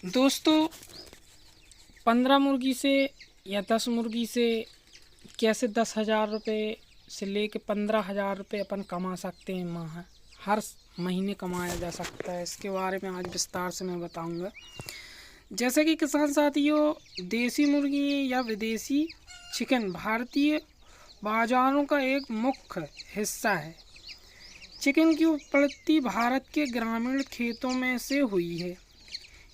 दोस्तों, 15 मुर्गी से या 10 मुर्गी से कैसे 10,000 रुपये से लेके 15,000 रुपये अपन कमा सकते हैं। हर महीने कमाया जा सकता है। इसके बारे में आज विस्तार से मैं बताऊंगा। जैसे कि किसान साथियों, देसी मुर्गी या विदेशी चिकन भारतीय बाजारों का एक मुख्य हिस्सा है। चिकन की उत्पत्ति भारत के ग्रामीण खेतों में से हुई है।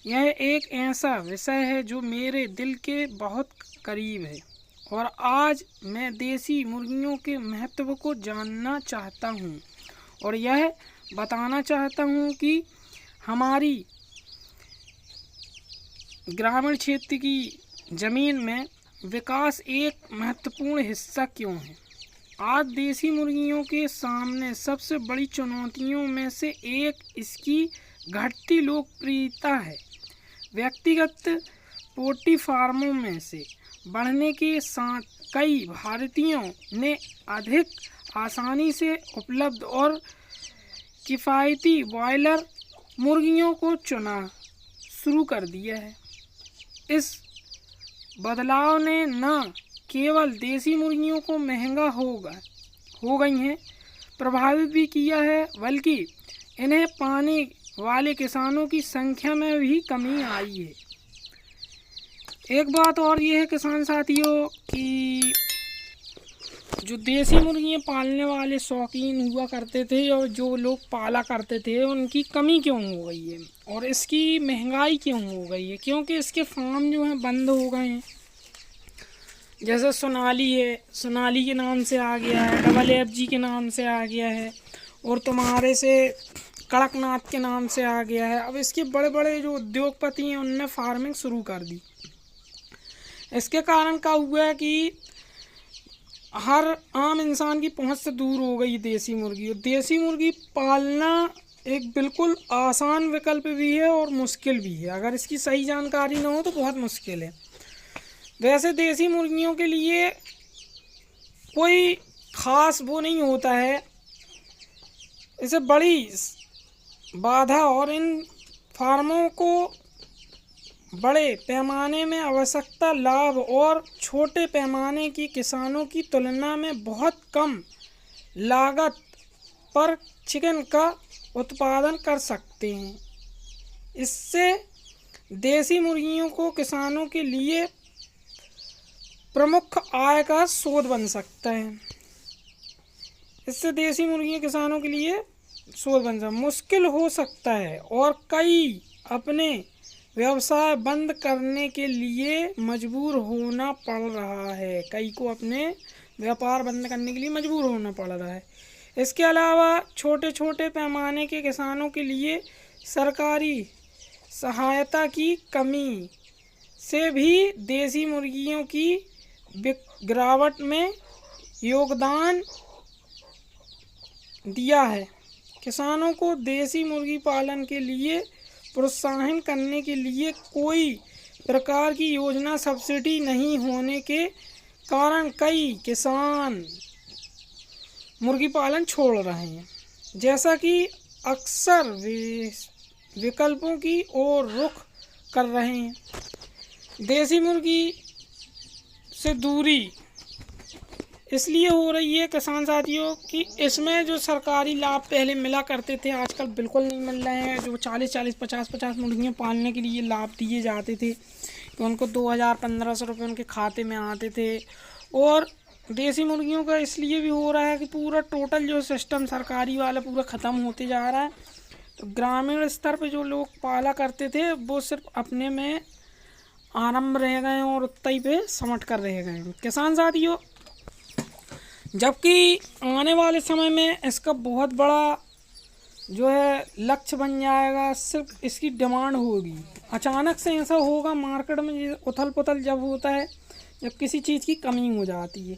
यह एक ऐसा विषय है जो मेरे दिल के बहुत करीब है और आज मैं देसी मुर्गियों के महत्व को जानना चाहता हूँ और यह बताना चाहता हूँ कि हमारी ग्रामीण क्षेत्र की ज़मीन में विकास एक महत्वपूर्ण हिस्सा क्यों है। आज देसी मुर्गियों के सामने सबसे बड़ी चुनौतियों में से एक इसकी घटती लोकप्रियता है। व्यक्तिगत पोल्ट्री फार्मों में से बढ़ने के साथ कई भारतीयों ने अधिक आसानी से उपलब्ध और किफ़ायती बॉयलर मुर्गियों को चुना शुरू कर दिया है। इस बदलाव ने न केवल देसी मुर्गियों को महंगा हो गई हैं प्रभावित भी किया है, बल्कि इन्हें पाने वाले किसानों की संख्या में भी कमी आई है। एक बात और ये है किसान साथियों कि जो देसी मुर्गियाँ पालने वाले शौकीन हुआ करते थे और जो लोग पाला करते थे, उनकी कमी क्यों हो गई है और इसकी महंगाई क्यों हो गई है। क्योंकि इसके फार्म जो हैं बंद हो गए हैं। जैसे सोनाली है, सोनाली के नाम से आ गया है, FFG के नाम से आ गया है और तुम्हारे से कड़कनाथ के नाम से आ गया है। अब इसके बड़े बड़े जो उद्योगपति हैं उनने फार्मिंग शुरू कर दी। इसके कारण क्या हुआ है कि हर आम इंसान की पहुंच से दूर हो गई देसी मुर्गी। और देसी मुर्गी पालना एक बिल्कुल आसान विकल्प भी है और मुश्किल भी है। अगर इसकी सही जानकारी ना हो तो बहुत मुश्किल है। वैसे देसी मुर्गियों के लिए कोई ख़ास वो नहीं होता है, इसे बड़ी बाधा और इन फार्मों को बड़े पैमाने में आवश्यकता लाभ और छोटे पैमाने की किसानों की तुलना में बहुत कम लागत पर चिकन का उत्पादन कर सकते हैं। इससे देसी मुर्गियों को किसानों के लिए प्रमुख आय का स्रोत बन सकता है। इससे देसी मुर्गियाँ किसानों के लिए स्रोत बन सकता मुश्किल हो सकता है और कई अपने व्यवसाय बंद करने के लिए मजबूर होना पड़ रहा है। कई को अपने व्यापार बंद करने के लिए मजबूर होना पड़ रहा है। इसके अलावा छोटे छोटे पैमाने के किसानों के लिए सरकारी सहायता की कमी से भी देसी मुर्गियों की गिरावट में योगदान दिया है। किसानों को देसी मुर्गी पालन के लिए प्रोत्साहन करने के लिए कोई प्रकार की योजना सब्सिडी नहीं होने के कारण कई किसान मुर्गी पालन छोड़ रहे हैं। जैसा कि अक्सर वे विकल्पों की ओर रुख कर रहे हैं। देसी मुर्गी से दूरी इसलिए हो रही है किसान साथियों कि इसमें जो सरकारी लाभ पहले मिला करते थे आजकल बिल्कुल नहीं मिल रहे हैं। जो 40-40, 50-50 मुर्गियाँ पालने के लिए लाभ दिए जाते थे कि उनको 2,000-1,500 रुपये उनके खाते में आते थे। और देसी मुर्गियों का इसलिए भी हो रहा है कि पूरा टोटल जो सिस्टम सरकारी वाला पूरा ख़त्म होते जा रहा है। तो ग्रामीण स्तर पर जो लोग पाला करते थे वो सिर्फ अपने में आरंभ रह गए और उतई पे समट कर रह गए किसान साथियों। जबकि आने वाले समय में इसका बहुत बड़ा जो है लक्ष्य बन जाएगा। सिर्फ इसकी डिमांड होगी। अचानक से ऐसा होगा मार्केट में उथल पुथल जब होता है, जब किसी चीज़ की कमी हो जाती है।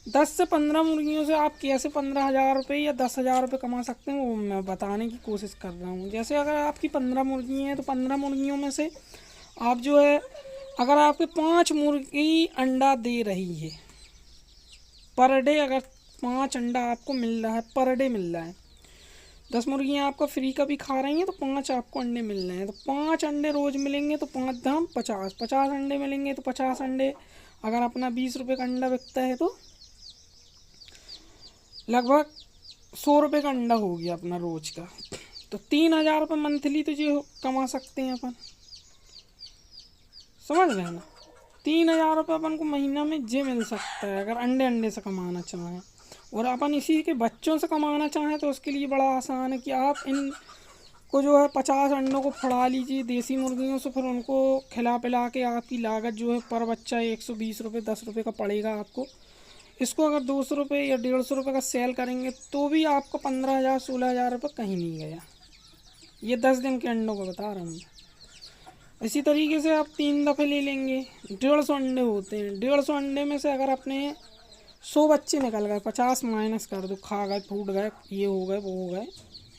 10 से 15 मुर्गियों से आप कैसे 15,000 रुपये या 10,000 रुपये कमा सकते हैं वो मैं बताने की कोशिश कर रहा हूँ। जैसे अगर आपकी 15 मुर्गी हैं तो 15 मुर्गियों में से आप जो है अगर आपके 5 मुर्गी अंडा दे रही है पर डे, अगर 5 अंडा आपको मिल रहा है पर डे मिल रहा है 10 मुर्गियाँ आपका फ्री का भी खा रही हैं तो 5 आपको अंडे मिल रहे हैं। तो 5 अंडे रोज़ मिलेंगे तो 5 दाम 50, 50 अंडे मिलेंगे तो 50 अंडे, अगर अपना 20 रुपये का अंडा बिकता है तो लगभग 100 रुपये का अंडा हो गया अपना रोज का। तो 3000 रुपये मंथली तो ये कमा सकते हैं अपन, समझ रहे हैं ना। 3000 रुपये अपन को महीना में जे मिल सकता है अगर अंडे से कमाना चाहें। और अपन इसी के बच्चों से कमाना चाहें तो उसके लिए बड़ा आसान है कि आप इन को जो है 50 अंडों को फड़ा लीजिए देसी मुर्गियों से, फिर उनको खिला पिला के आपकी लागत जो है पर बच्चा 120 रुपये 10 रुपये का पड़ेगा आपको। इसको अगर 200 रुपये या 150 रुपये का सेल करेंगे तो भी आपको 15,000 16,000 रुपये कहीं नहीं गया। ये 10 दिन के अंडों को बता रहा हूँ। इसी तरीके से आप 3 दफ़े ले लेंगे, 150 अंडे होते हैं। 150 अंडे में से अगर अपने 100 बच्चे निकल गए, 50 माइनस कर दो, खा गए फूट गए ये हो गए वो हो गए,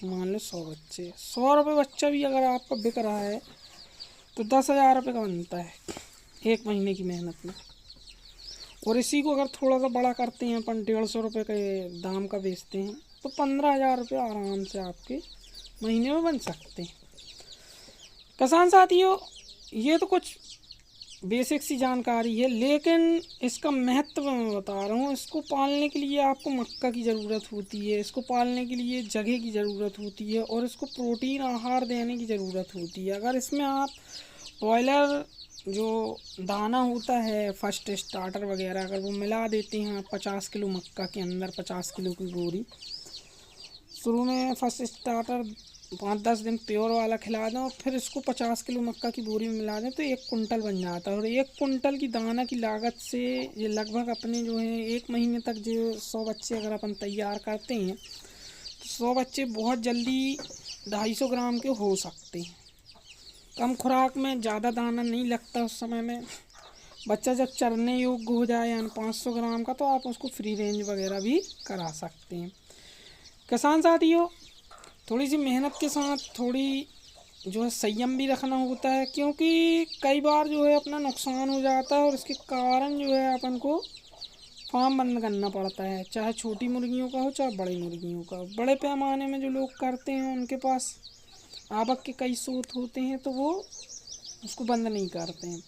मान लो 100 बच्चे, 100 रुपये बच्चा भी अगर आपका बिक रहा है तो 10,000 रुपये का बनता है एक महीने की मेहनत में। और इसी को अगर थोड़ा सा बड़ा करते हैं अपन, 150 रुपये के दाम का बेचते हैं तो 15,000 रुपये आराम से आपके महीने में बन सकते हैं। किसान साथियों, ये तो कुछ बेसिक सी जानकारी है, लेकिन इसका महत्व मैं बता रहा हूँ। इसको पालने के लिए आपको मक्का की ज़रूरत होती है, इसको पालने के लिए जगह की ज़रूरत होती है और इसको प्रोटीन आहार देने की ज़रूरत होती है। अगर इसमें आप बॉयलर जो दाना होता है फर्स्ट स्टार्टर वगैरह अगर वो मिला देते हैं 50 किलो मक्का के अंदर, 50 किलो की बोरी, शुरू में फर्स्ट स्टार्टर 5-10 दिन प्योर वाला खिला दें और फिर इसको 50 किलो मक्का की बोरी में मिला दें तो 1 कुंटल बन जाता है। और 1 कुंटल की दाना की लागत से ये लगभग अपने जो है 1 महीने तक जो 100 बच्चे अगर अपन तैयार करते हैं तो 100 बच्चे बहुत जल्दी 250 ग्राम के हो सकते हैं। कम खुराक में ज़्यादा दाना नहीं लगता उस समय में। बच्चा जब चरने योग्य हो जाए यानी 500 ग्राम का तो आप उसको फ्री रेंज वगैरह भी करा सकते हैं। किसान साथियों, थोड़ी सी मेहनत के साथ थोड़ी जो है संयम भी रखना होता है, क्योंकि कई बार जो है अपना नुकसान हो जाता है और इसके कारण जो है अपन को फार्म बंद करना पड़ता है, चाहे छोटी मुर्गियों का हो चाहे बड़ी मुर्गियों का। बड़े पैमाने में जो लोग करते हैं उनके पास आवक के कई स्रोत होते हैं तो वो उसको बंद नहीं करते हैं।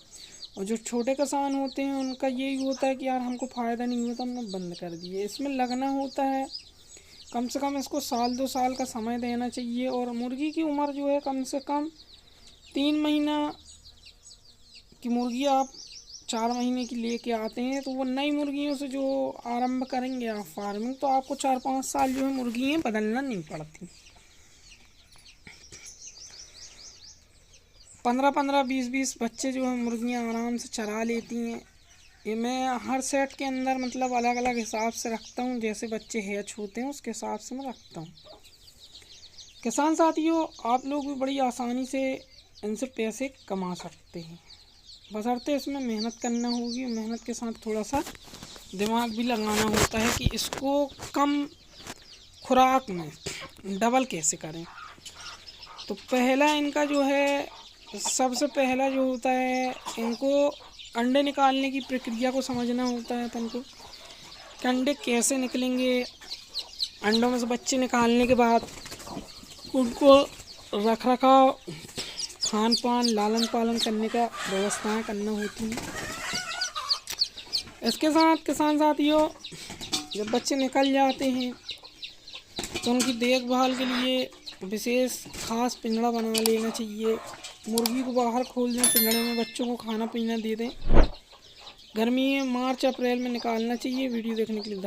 और जो छोटे किसान होते हैं उनका यही होता है कि यार हमको फ़ायदा नहीं हुआ तो हमने बंद कर दिए। इसमें लगना होता है, कम से कम इसको 1-2 साल का समय देना चाहिए। और मुर्गी की उम्र जो है कम से कम 3 महीना की मुर्गी आप 4 महीने की लेके आते हैं तो वो नई मुर्गियों से जो आरंभ करेंगे आप फार्मिंग तो आपको 4-5 साल जो है मुर्गियाँ बदलना नहीं पड़ती। 15-15 20-20 बच्चे जो है मुर्गियाँ आराम से चरा लेती हैं। ये मैं हर सेट के अंदर मतलब अलग अलग हिसाब से रखता हूँ, जैसे बच्चे हैच होते हैं उसके हिसाब से मैं रखता हूँ। किसान साथियों, आप लोग भी बड़ी आसानी से इनसे पैसे कमा सकते हैं, बशर्ते इसमें मेहनत करना होगी। मेहनत के साथ थोड़ा सा दिमाग भी लगाना होता है कि इसको कम खुराक में डबल कैसे करें। तो पहला इनका जो है सबसे पहला जो होता है, इनको अंडे निकालने की प्रक्रिया को समझना होता है अपन को कि अंडे कैसे निकलेंगे। अंडों में से बच्चे निकालने के बाद उनको रख रखाव, खान पान, लालन पालन करने का व्यवस्थाएं करना होती हैं। इसके साथ किसान साथियों, जब बच्चे निकल जाते हैं तो उनकी देखभाल के लिए विशेष खास पिंजड़ा बना लेना चाहिए। मुर्गी को बाहर खोल दें, पिंजड़े में बच्चों को खाना पीना दे दें। गर्मी में मार्च अप्रैल में निकालना चाहिए। वीडियो देखने के लिए